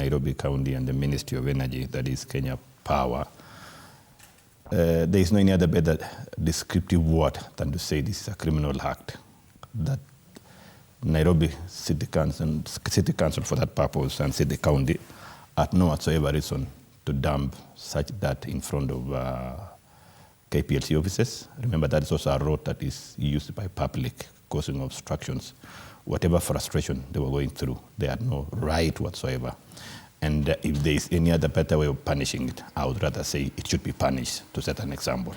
Nairobi County and the Ministry of Energy, that is Kenya Power, there is no any other better descriptive word than to say this is a criminal act. That Nairobi City Council for that purpose and City County had no whatsoever reason to dump such that in front of KPLC offices. Remember, that is also a road that is used by public, causing obstructions. Whatever frustration they were going through, they had no right whatsoever. And if there is any other better way of punishing it, I would rather say it should be punished, to set an example.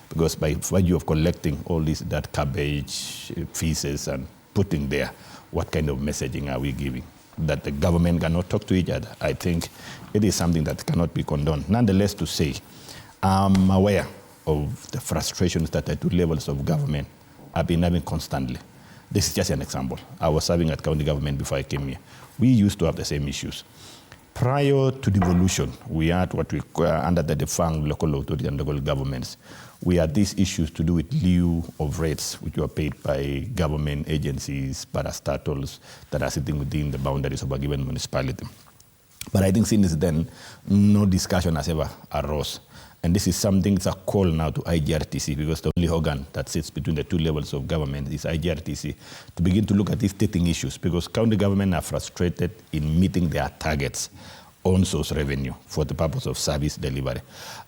Because by virtue of collecting all this, that garbage, feces, and putting there, what kind of messaging are we giving? That the government cannot talk to each other. I think it is something that cannot be condoned. Nonetheless, to say, I'm aware of the frustrations that the two levels of government have been having constantly. This is just an example. I was serving at county government before I came here. We used to have the same issues. Prior to devolution, we had what we under the defunct local authority and local governments. We had these issues to do with lieu of rates, which were paid by government agencies, parastatals that are sitting within the boundaries of a given municipality. But I think since then, no discussion has ever arose. And this is something, it's a call now to IGRTC, because the only organ that sits between the two levels of government is IGRTC, to begin to look at these teething issues, because county government are frustrated in meeting their targets on source revenue for the purpose of service delivery.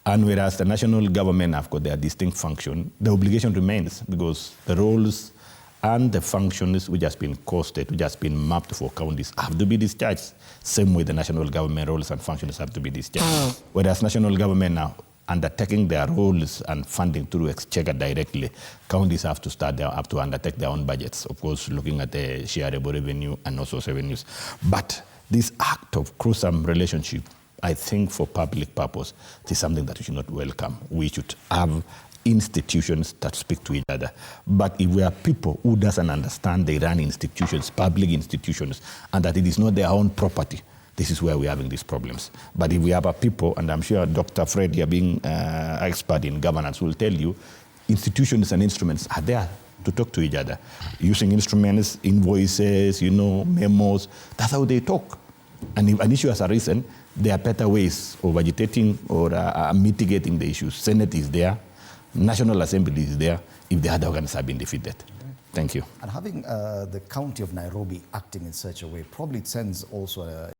And whereas the national government have got their distinct function, the obligation remains, because the roles and the functions which has been costed, which has been mapped for counties, have to be discharged. Same way the national government roles and functions have to be discharged. Whereas national government now undertaking their roles and funding through exchequer directly, counties have to undertake their own budgets, of course, looking at the shareable revenue and also revenues. But this act of gruesome relationship, I think for public purpose, is something that we should not welcome. We should have institutions that speak to each other. But if we are people who doesn't understand they run institutions, public institutions, and that it is not their own property, this is where we're having these problems. But if we have a people, and I'm sure Dr. Fred here being expert in governance will tell you, institutions and instruments are there to talk to each other. Using instruments, invoices, memos, that's how they talk. And if an issue has arisen, there are better ways of agitating or mitigating the issues. Senate is there, National Assembly is there, if the other organs have been defeated. Thank you. And having the county of Nairobi acting in such a way, probably sends also a